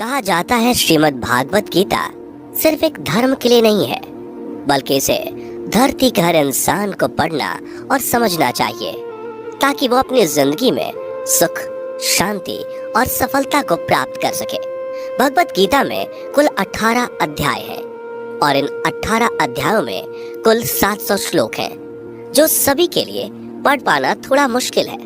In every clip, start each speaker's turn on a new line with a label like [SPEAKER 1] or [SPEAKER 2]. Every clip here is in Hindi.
[SPEAKER 1] कहा जाता है श्रीमद् भागवत गीता सिर्फ एक धर्म के लिए नहीं है, बल्कि इसे धरती के हर इंसान को पढ़ना और समझना चाहिए ताकि वो अपनी जिंदगी में सुख, शांति और सफलता को प्राप्त कर सके। भगवत गीता में कुल 18 अध्याय हैं और इन 18 अध्यायों में कुल 700 श्लोक हैं, जो सभी के लिए पढ़ पाना थोड़ा मुश्किल है।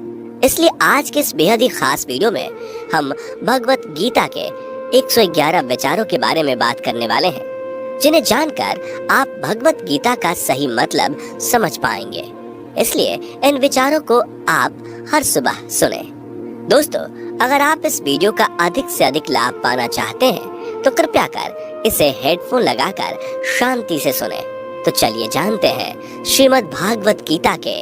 [SPEAKER 1] इसलिए आज के इस बेहद ही खास वीडियो में हम भगवत गीता के 111 विचारों के बारे में बात करने वाले हैं, जिन्हें जानकर आप भगवत गीता का सही मतलब समझ पाएंगे। इसलिए इन विचारों को आप हर सुबह सुने। दोस्तों, अगर आप इस वीडियो का अधिक से अधिक लाभ पाना चाहते हैं तो कृपया कर इसे हेडफोन लगाकर शांति से सुने। तो चलिए जानते हैं श्रीमद् भागवत गीता के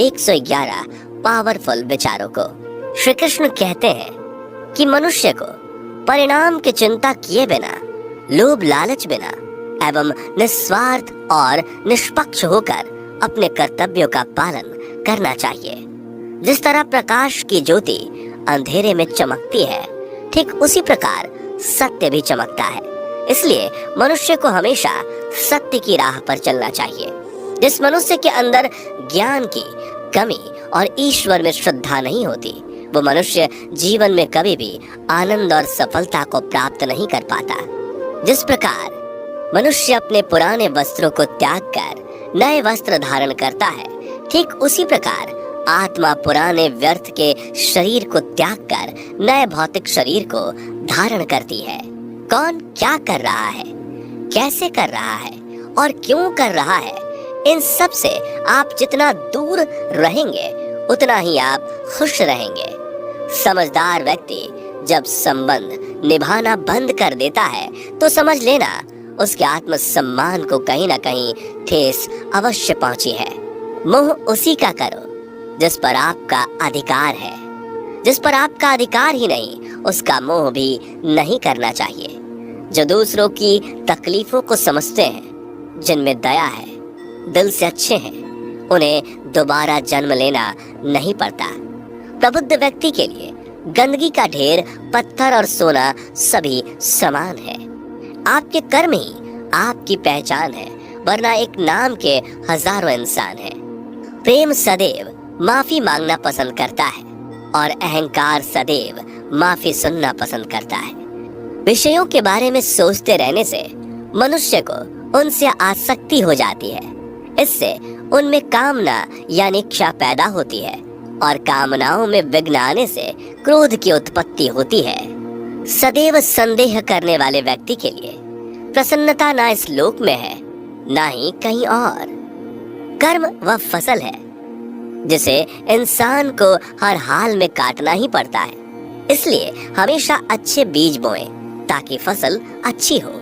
[SPEAKER 1] 111 पावरफुल विचारों को। श्री कृष्ण कहते हैं कि मनुष्य को परिणाम की चिंता किए बिना, लोभ लालच बिना एवं निस्वार्थ और निष्पक्ष होकर अपने कर्तव्यों का पालन करना चाहिए। जिस तरह प्रकाश की ज्योति अंधेरे में चमकती है, ठीक उसी प्रकार सत्य भी चमकता है। इसलिए मनुष्य को हमेशा सत्य की राह पर चलना चाहिए। जिस मनुष्य के अंदर ज्ञान की कमी और ईश्वर में श्रद्धा नहीं होती, वो मनुष्य जीवन में कभी भी आनंद और सफलता को प्राप्त नहीं कर पाता। जिस प्रकार मनुष्य अपने पुराने वस्त्रों को त्याग कर नए वस्त्र धारण करता है, ठीक उसी प्रकार आत्मा पुराने व्यर्थ के शरीर को त्याग कर नए भौतिक शरीर को धारण करती है। कौन क्या कर रहा है, कैसे कर रहा है और क्यों कर रहा है, इन सब से आप जितना दूर रहेंगे उतना ही आप खुश रहेंगे। समझदार व्यक्ति जब संबंध निभाना बंद कर देता है तो समझ लेना उसके आत्मसम्मान को कहीं ना कहीं ठेस अवश्य पहुंची है। मोह उसी का करो जिस पर आपका अधिकार है। जिस पर आपका अधिकार ही नहीं, उसका मोह भी नहीं करना चाहिए। जो दूसरों की तकलीफों को समझते हैं, जिनमें दया है, दिल से अच्छे हैं, उन्हें दोबारा जन्म लेना नहीं पड़ता। प्रबुद्ध व्यक्ति के लिए गंदगी का ढेर, पत्थर और सोना सभी समान है। आपके कर्म ही आपकी पहचान है, वरना एक नाम के हजारों इंसान हैं। प्रेम सदैव माफी मांगना पसंद करता है और अहंकार सदैव माफी सुनना पसंद करता है। विषयों के बारे में सोचते रहने से मनुष्य को उनसे आसक्ति हो जाती है। इससे उनमें कामना यानी इच्छा पैदा होती है और कामनाओं में विघ्न आने से क्रोध की उत्पत्ति होती है। सदैव संदेह करने वाले व्यक्ति के लिए प्रसन्नता ना इस लोक में है, ना ही कहीं और। कर्म वह फसल है जिसे इंसान को हर हाल में काटना ही पड़ता है। इसलिए हमेशा अच्छे बीज बोएं ताकि फसल अच्छी हो।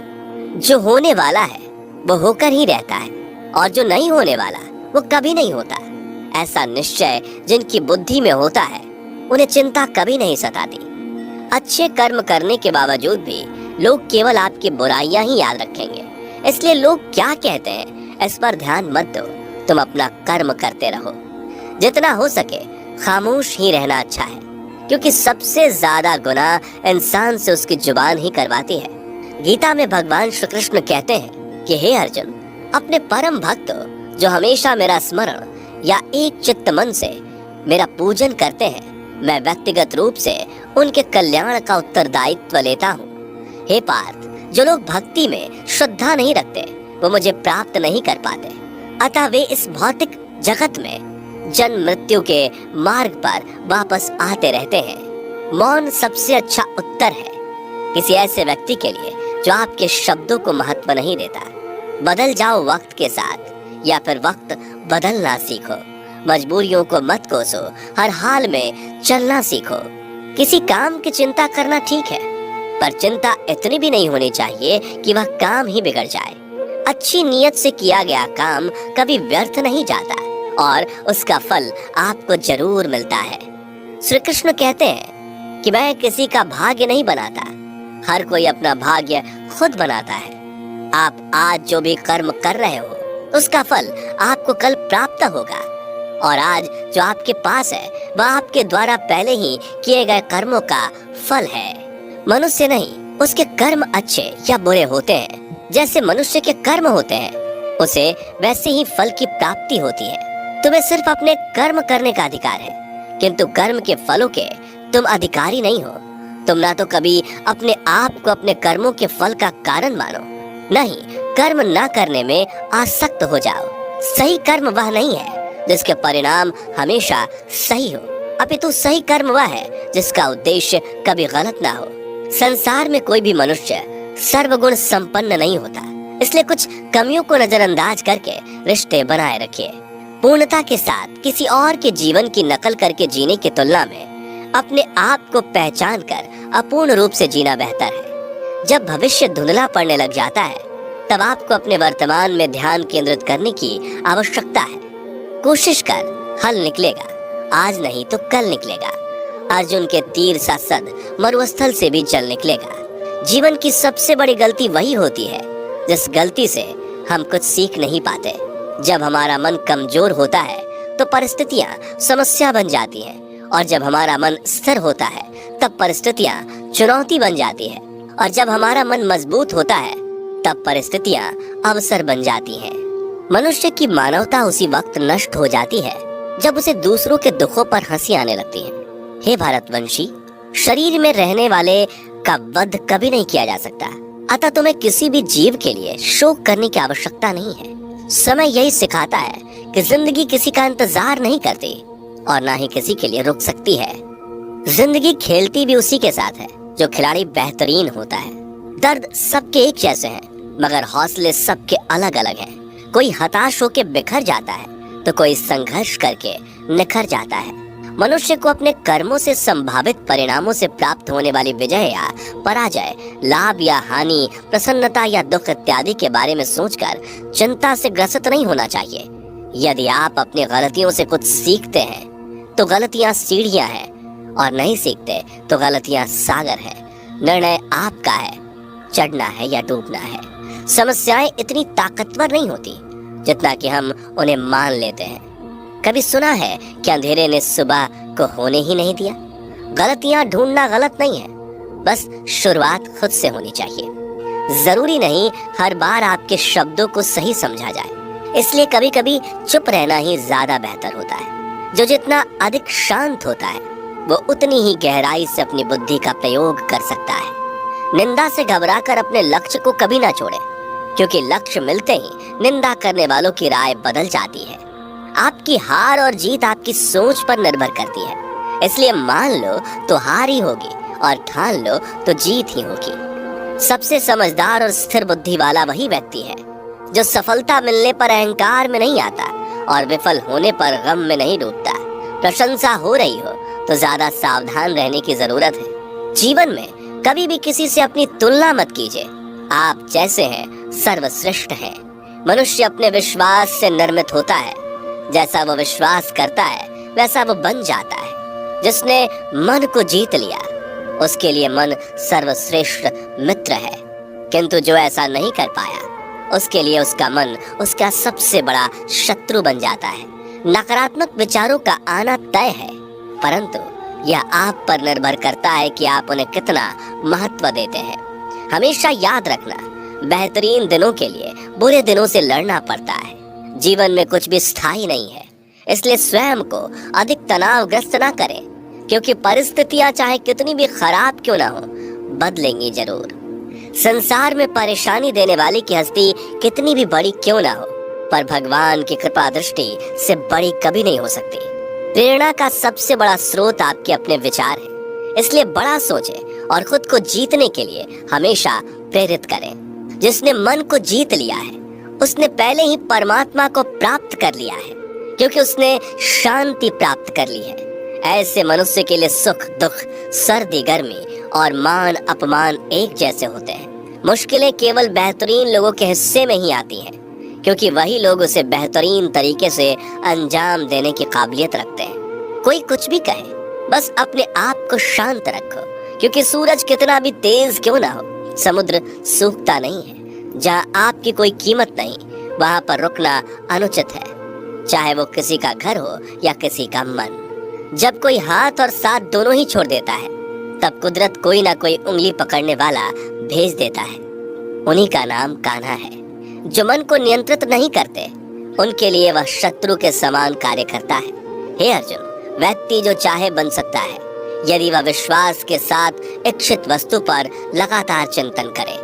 [SPEAKER 1] जो होने वाला है वो होकर ही रहता है और जो नहीं होने वाला वो कभी नहीं होता। ऐसा निश्चय जिनकी बुद्धि में होता है, उन्हें चिंता कभी नहीं सताती। अच्छे कर्म करने के बावजूद भी लोग केवल आपकी बुराइयां ही याद रखेंगे। इसलिए लोग क्या कहते हैं इस पर ध्यान मत दो, तुम अपना कर्म करते रहो। जितना हो सके खामोश ही रहना अच्छा है, क्योंकि सबसे ज्यादा गुनाह इंसान से उसकी जुबान ही करवाती है। गीता में भगवान श्री कृष्ण कहते हैं कि हे अर्जुन, अपने परम भक्त जो हमेशा मेरा स्मरण या एक चित्त मन से मेरा पूजन करते हैं, मैं व्यक्तिगत रूप से उनके कल्याण का उत्तरदायित्व लेता हूँ। हे पार्थ, जो लोग भक्ति में श्रद्धा नहीं रखते वो मुझे प्राप्त नहीं कर पाते। अतः वे इस भौतिक जगत में जन्म मृत्यु के मार्ग पर वापस आते रहते हैं। मौन सबसे अच्छा उत्तर है किसी ऐसे व्यक्ति के लिए जो आपके शब्दों को महत्व नहीं देता। बदल जाओ वक्त के साथ, या फिर वक्त बदलना सीखो। मजबूरियों को मत कोसो, हर हाल में चलना सीखो। किसी काम की चिंता करना ठीक है, पर चिंता इतनी भी नहीं होनी चाहिए कि वह काम ही बिगड़ जाए। अच्छी नीयत से किया गया काम कभी व्यर्थ नहीं जाता और उसका फल आपको जरूर मिलता है। श्री कृष्ण कहते हैं कि मैं किसी का भाग्य नहीं बनाता, हर कोई अपना भाग्य खुद बनाता है। आप आज जो भी कर्म कर रहे हो उसका फल आपको कल प्राप्त होगा, और आज जो आपके पास है वह आपके द्वारा पहले ही किए गए कर्मों का फल है। मनुष्य नहीं उसके कर्म अच्छे या बुरे होते हैं, जैसे मनुष्य के कर्म होते हैं, उसे वैसे ही फल की प्राप्ति होती है। तुम्हें सिर्फ अपने कर्म करने का अधिकार है, किंतु कर्म के फलों के तुम अधिकारी नहीं हो। तुम ना तो कभी अपने आप को अपने कर्मों के फल का कारण मानो, नहीं कर्म ना करने में आसक्त हो जाओ। सही कर्म वह नहीं है जिसके परिणाम हमेशा सही हो, अपितु सही कर्म वह है जिसका उद्देश्य कभी गलत ना हो। संसार में कोई भी मनुष्य सर्वगुण संपन्न नहीं होता, इसलिए कुछ कमियों को नजरअंदाज करके रिश्ते बनाए रखिए। पूर्णता के साथ किसी और के जीवन की नकल करके जीने की तुलना में अपने आप को पहचान कर अपूर्ण रूप से जीना बेहतर है। जब भविष्य धुंधला पड़ने लग जाता है, तब आपको अपने वर्तमान में ध्यान केंद्रित करने की आवश्यकता है। कोशिश कर, हल निकलेगा, आज नहीं तो कल निकलेगा। अर्जुन के तीर सा सद मरुस्थल से भी जल निकलेगा। जीवन की सबसे बड़ी गलती वही होती है जिस गलती से हम कुछ सीख नहीं पाते। जब हमारा मन कमजोर होता है तो परिस्थितियां समस्या बन जाती हैं, और जब हमारा मन स्थिर होता है तब परिस्थितियां चुनौती बन जाती है, और जब हमारा मन मजबूत होता है तब परिस्थितियां अवसर बन जाती हैं। मनुष्य की मानवता उसी वक्त नष्ट हो जाती है जब उसे दूसरों के दुखों पर हंसी आने लगती है। हे भारतवंशी, शरीर में रहने वाले का वध कभी नहीं किया जा सकता, अतः तुम्हें किसी भी जीव के लिए शोक करने की आवश्यकता नहीं है। समय यही सिखाता है कि जिंदगी किसी का इंतजार नहीं करती और ना ही किसी के लिए रुक सकती है। जिंदगी खेलती भी उसी के साथ है जो खिलाड़ी बेहतरीन होता है। दर्द सबके एक जैसे हैं, मगर हौसले सबके अलग अलग हैं। कोई हताश होकर बिखर जाता है तो कोई संघर्ष करके निखर जाता है। मनुष्य को अपने कर्मों से संभावित परिणामों से प्राप्त होने वाली विजय या पराजय, लाभ या हानि, प्रसन्नता या दुख इत्यादि के बारे में सोचकर चिंता से ग्रसित नहीं होना चाहिए। यदि आप अपनी गलतियों से कुछ सीखते हैं तो गलतियां सीढ़ियां हैं, और नहीं सीखते तो गलतियां सागर हैं। निर्णय आपका है, चढ़ना है या डूबना है। समस्याएं इतनी ताकतवर नहीं होती जितना कि हम उन्हें मान लेते हैं। कभी सुना है कि अंधेरे ने सुबह को होने ही नहीं दिया? गलतियां ढूंढना गलत नहीं है, बस शुरुआत खुद से होनी चाहिए। जरूरी नहीं हर बार आपके शब्दों को सही समझा जाए, इसलिए कभी कभी चुप रहना ही ज्यादा बेहतर होता है। जो जितना अधिक शांत होता है वो उतनी ही गहराई से अपनी बुद्धि का प्रयोग कर सकता है। निंदा से घबराकर अपने लक्ष्य को कभी ना छोड़े, क्योंकि लक्ष्य मिलते ही निंदा करने वालों की राय बदल जाती है। आपकी हार और जीत आपकी सोच पर निर्भर करती है, इसलिए मान लो तो हार ही होगी और ठान लो तो जीत ही होगी। सबसे समझदार और स्थिर बुद्धि वाला वही व्यक्ति है जो सफलता मिलने पर अहंकार में नहीं आता और विफल होने पर गम में नहीं डूबता। प्रशंसा हो रही हो तो ज्यादा सावधान रहने की जरूरत है। जीवन में कभी भी किसी से अपनी तुलना मत कीजिए। आप जैसे हैं सर्वश्रेष्ठ हैं। मनुष्य अपने विश्वास से निर्मित होता है। जैसा वो विश्वास करता है वैसा वो बन जाता है। जिसने मन को जीत लिया उसके लिए मन सर्वश्रेष्ठ मित्र है, किंतु जो ऐसा नहीं कर पाया उसके लिए उसका मन उसका सबसे बड़ा शत्रु बन जाता है। नकारात्मक विचारों का आना तय है, परंतु यह आप पर निर्भर करता है कि आप उन्हें कितना महत्व देते हैं। हमेशा याद रखना, बेहतरीन दिनों के लिए बुरे दिनों से लड़ना पड़ता है। जीवन में कुछ भी स्थायी नहीं है, इसलिए स्वयं को अधिक तनावग्रस्त ना करें, क्योंकि परिस्थितियां चाहे कितनी भी खराब क्यों ना हो बदलेंगी जरूर। संसार में परेशानी देने वाली की हस्ती कितनी भी बड़ी क्यों ना हो, पर भगवान की कृपा दृष्टि से बड़ी कभी नहीं हो सकती। प्रेरणा का सबसे बड़ा स्रोत आपके अपने विचार है, इसलिए बड़ा सोचें और खुद को जीतने के लिए हमेशा प्रेरित करें। जिसने मन को जीत लिया है उसने पहले ही परमात्मा को प्राप्त कर लिया है, क्योंकि उसने शांति प्राप्त कर ली है। ऐसे मनुष्य के लिए सुख दुख, सर्दी गर्मी और मान अपमान एक जैसे होते हैं। मुश्किलें केवल बेहतरीन लोगों के हिस्से में ही आती हैं, क्योंकि वही लोग उसे बेहतरीन तरीके से अंजाम देने की काबिलियत रखते हैं। कोई कुछ भी कहे, बस अपने आप को शांत रखो, क्योंकि सूरज कितना भी तेज क्यों ना हो, समुद्र सूखता नहीं है। जहाँ आपकी कोई कीमत नहीं वहाँ पर रुकना अनुचित है, चाहे वो किसी का घर हो या किसी का मन। जब कोई हाथ और साथ दोनों ही छोड़ देता है तब कुदरत कोई ना कोई उंगली पकड़ने वाला भेज देता है। उन्हीं का नाम कान्हा है। जो मन को नियंत्रित नहीं करते, उनके लिए वह शत्रु के समान कार्य करता है। हे अर्जुन, व्यक्ति जो चाहे बन सकता है यदि वह विश्वास के साथ इच्छित वस्तु पर लगातार चिंतन करे।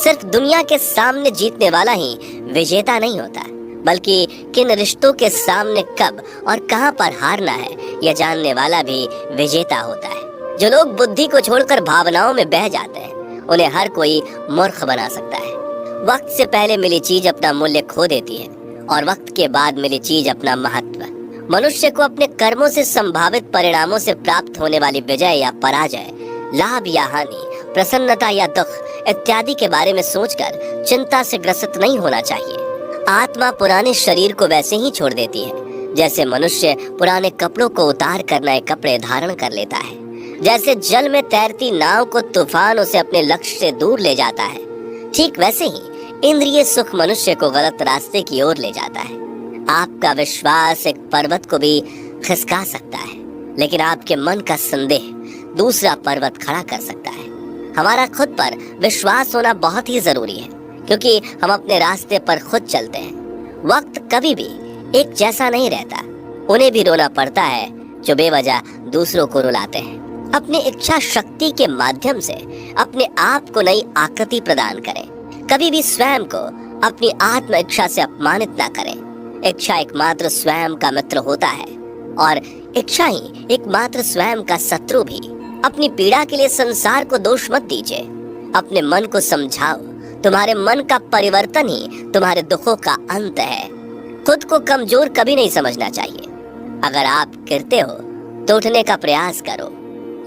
[SPEAKER 1] सिर्फ दुनिया के सामने जीतने वाला ही विजेता नहीं होता, बल्कि किन रिश्तों के सामने कब और कहां पर हारना है यह जानने वाला भी विजेता होता है। जो लोग बुद्धि को छोड़कर भावनाओं में बह जाते हैं, उन्हें हर कोई मूर्ख बना सकता है। वक्त से पहले मिली चीज अपना मूल्य खो देती है और वक्त के बाद मिली चीज अपना महत्व। मनुष्य को अपने कर्मों से संभावित परिणामों से प्राप्त होने वाली विजय या पराजय, लाभ या हानि, प्रसन्नता या दुख इत्यादि के बारे में सोचकर चिंता से ग्रसित नहीं होना चाहिए। आत्मा पुराने शरीर को वैसे ही छोड़ देती है जैसे मनुष्य पुराने कपड़ों को उतार कर नए कपड़े धारण कर लेता है। जैसे जल में तैरती नाव को तूफान उसे अपने लक्ष्य से दूर ले जाता है, ठीक वैसे ही इंद्रिय सुख मनुष्य को गलत रास्ते की ओर ले जाता है। आपका विश्वास एक पर्वत को भी खिसका सकता है, लेकिन आपके मन का संदेह दूसरा पर्वत खड़ा कर सकता है। हमारा खुद पर विश्वास होना बहुत ही जरूरी है, क्योंकि हम अपने रास्ते पर खुद चलते हैं। वक्त कभी भी एक जैसा नहीं रहता। उन्हें भी रोना पड़ता है जो बेवजह दूसरों को रुलाते हैं। अपनी इच्छा शक्ति के माध्यम से अपने आप को नई आकृति प्रदान करें। कभी भी स्वयं को अपनी आत्म इच्छा से अपमानित ना करें। इच्छा एकमात्र स्वयं का मित्र होता है और इच्छा ही एकमात्र स्वयं का शत्रु भी। अपनी पीड़ा के लिए संसार को दोष मत दीजिए। अपने मन को समझाओ, तुम्हारे मन का परिवर्तन ही तुम्हारे दुखों का अंत है। खुद को कमजोर कभी नहीं समझना चाहिए। अगर आप गिरते हो तो उठने का प्रयास करो,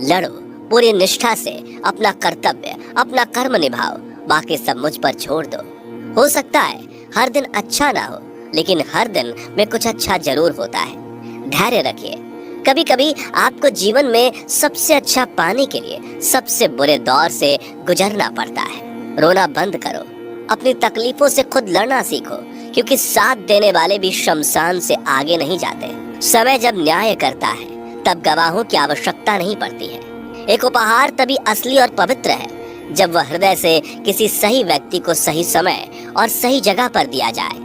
[SPEAKER 1] लड़ो, पूरी निष्ठा से अपना कर्तव्य, अपना कर्म निभाओ, बाकी सब मुझ पर छोड़ दो। हो सकता है हर दिन अच्छा ना हो, लेकिन हर दिन में कुछ अच्छा जरूर होता है। धैर्य रखिए। कभी कभी आपको जीवन में सबसे अच्छा पाने के लिए सबसे बुरे दौर से गुजरना पड़ता है। रोना बंद करो, अपनी तकलीफों से खुद लड़ना सीखो, क्योंकि साथ देने वाले भी शमशान से आगे नहीं जाते। समय जब न्याय करता है तब गवाहों की आवश्यकता नहीं पड़ती है। एक उपहार तभी असली और पवित्र है जब वह हृदय से किसी सही व्यक्ति को सही समय और सही जगह पर दिया जाए,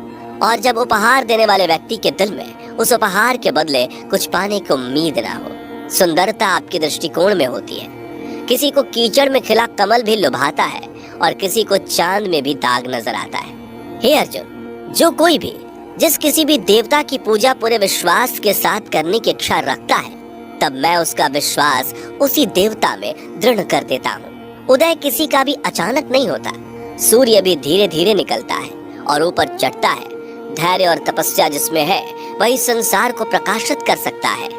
[SPEAKER 1] और जब उपहार देने वाले व्यक्ति के दिल में उस उपहार के बदले कुछ पाने की उम्मीद ना हो। सुंदरता आपके दृष्टिकोण में होती है। किसी को कीचड़ में खिला कमल भी लुभाता है और किसी को चांद में भी दाग नजर आता है। हे अर्जुन, जो कोई भी जिस किसी भी देवता की पूजा पूरे विश्वास के साथ करने की इच्छा रखता है, तब मैं उसका विश्वास उसी देवता में दृढ़ कर देता हूँ। उदय किसी का भी अचानक नहीं होता। सूर्य भी धीरे धीरे निकलता है और ऊपर चढ़ता है। धैर्य और तपस्या जिसमें है वही संसार को प्रकाशित कर सकता है।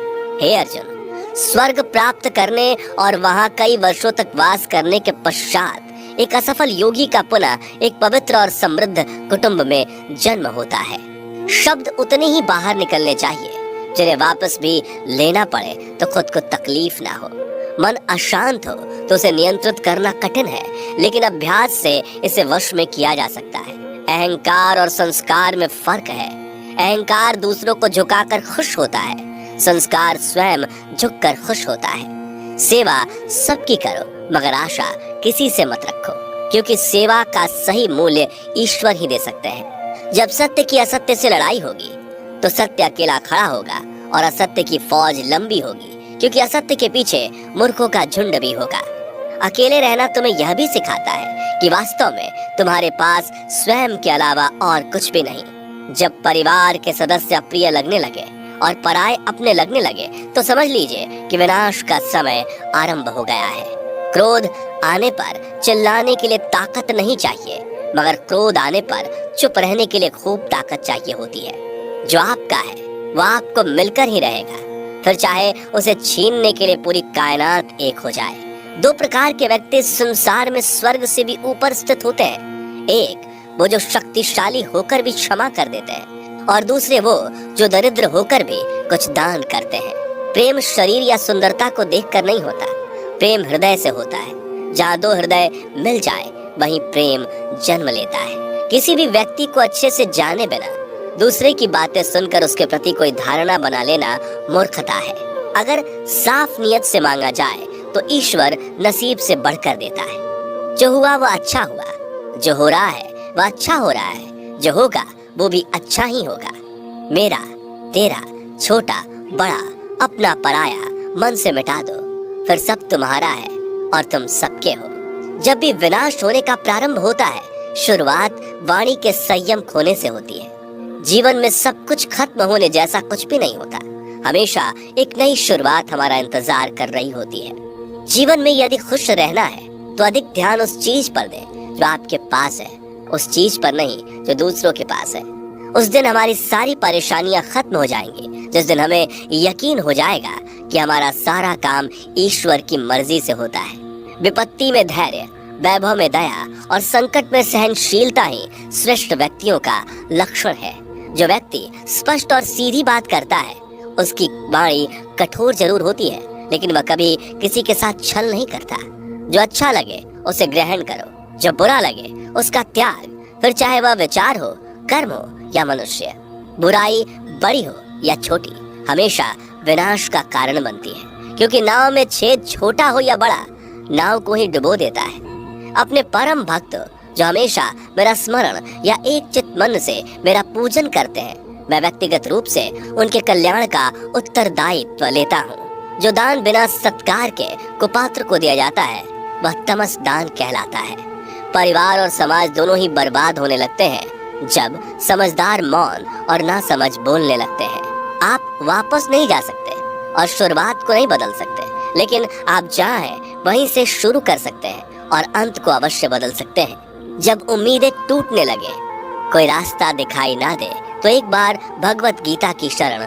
[SPEAKER 1] हे अर्जुन, स्वर्ग प्राप्त करने और वहाँ कई वर्षों तक वास करने के पश्चात एक असफल योगी का पुनः एक पवित्र और समृद्ध कुटुंब में जन्म होता है। शब्द उतने ही बाहर निकलने चाहिए जिन्हें वापस भी लेना पड़े तो खुद को तकलीफ ना हो। मन अशांत हो तो उसे नियंत्रित करना कठिन है, लेकिन अभ्यास से इसे वश में किया जा सकता है। अहंकार और संस्कार में फर्क है। अहंकार दूसरों को झुकाकर खुश होता है, संस्कार स्वयं झुककर खुश होता है। सेवा सबकी करो, मगर आशा किसी से मत रखो, क्योंकि सेवा का सही मूल्य ईश्वर ही दे सकते हैं। जब सत्य की असत्य से लड़ाई होगी तो सत्य अकेला खड़ा होगा और असत्य की फौज लंबी होगी, क्योंकि असत्य के पीछे मूर्खों का झुंड भी होगा। अकेले रहना तुम्हें यह भी सिखाता है कि वास्तव में तुम्हारे पास स्वयं के अलावा और कुछ भी नहीं। जब परिवार के सदस्य अप्रिय लगने लगे और पराये अपने लगने लगे तो समझ लीजिए कि विनाश का समय आरंभ हो गया है। क्रोध आने पर चिल्लाने के लिए ताकत नहीं चाहिए, मगर क्रोध आने पर चुप रहने के लिए खूब ताकत चाहिए होती है। जो आपका है वो आपको मिलकर ही रहेगा, फिर चाहे उसे छीनने के लिए पूरी कायनात एक हो जाए। दो प्रकार के व्यक्ति संसार में स्वर्ग से भी ऊपर स्थित होते हैं। एक वो जो शक्तिशाली होकर भी क्षमा कर देते हैं, और दूसरे वो जो दरिद्र होकर भी कुछ दान करते हैं। प्रेम शरीर या सुंदरता को देखकर नहीं होता, प्रेम हृदय से होता है। जहाँ दो हृदय मिल जाए वहीं प्रेम जन्म लेता है। किसी भी व्यक्ति को अच्छे से जाने बिना दूसरे की बातें सुनकर उसके प्रति कोई धारणा बना लेना मूर्खता है। अगर साफ नियत से मांगा जाए तो ईश्वर नसीब से बढ़कर देता है। जो हुआ वो अच्छा हुआ, जो हो रहा है वह अच्छा हो रहा है, जो होगा वो भी अच्छा ही होगा। मेरा, तेरा, छोटा, बड़ा, अपना, पराया मन से मिटा दो, फिर सब तुम्हारा है और तुम सबके हो। जब भी विनाश होने का प्रारंभ होता है, शुरुआत वाणी के संयम खोने से होती है। जीवन में सब कुछ खत्म होने जैसा कुछ भी नहीं होता। हमेशा एक नई शुरुआत हमारा इंतजार कर रही होती है। जीवन में यदि खुश रहना है तो अधिक ध्यान उस चीज पर दें जो आपके पास है, उस चीज पर नहीं जो दूसरों के पास है। उस दिन हमारी सारी परेशानियां खत्म हो जाएंगी, जिस दिन हमें यकीन हो जाएगा कि हमारा सारा काम ईश्वर की मर्जी से होता है। विपत्ति में धैर्य, वैभव में दया और संकट में सहनशीलता ही श्रेष्ठ व्यक्तियों का लक्षण है। जो व्यक्ति स्पष्ट और सीधी बात करता है, उसकी वाणी कठोर जरूर होती है, लेकिन वह कभी किसी के साथ छल नहीं करता। जो अच्छा लगे उसे ग्रहण करो, जो बुरा लगे उसका त्याग, फिर चाहे वह विचार हो, कर्म हो या मनुष्य। बुराई बड़ी हो या छोटी हमेशा विनाश का कारण बनती है, क्योंकि नाव में छेद छोटा हो या बड़ा, नाव को ही डुबो देता है। अपने परम भक्त जो हमेशा मेरा स्मरण या एक चित्त मन से मेरा पूजन करते हैं, मैं व्यक्तिगत रूप से उनके कल्याण का उत्तरदायित्व लेता हूँ। जो दान बिना सत्कार के कुपात्र को दिया जाता है वह तमस दान कहलाता है। परिवार और समाज दोनों ही बर्बाद होने लगते हैं जब समझदार मौन और नासमझ बोलने लगते हैं। आप वापस नहीं जा सकते और शुरुआत को नहीं बदल सकते, लेकिन आप चाहें वहीं से शुरू कर सकते हैं और अंत को अवश्य बदल सकते हैं। जब उम्मीदें टूटने लगे, कोई रास्ता दिखाई ना दे, तो एक बार भगवत गीता की शरण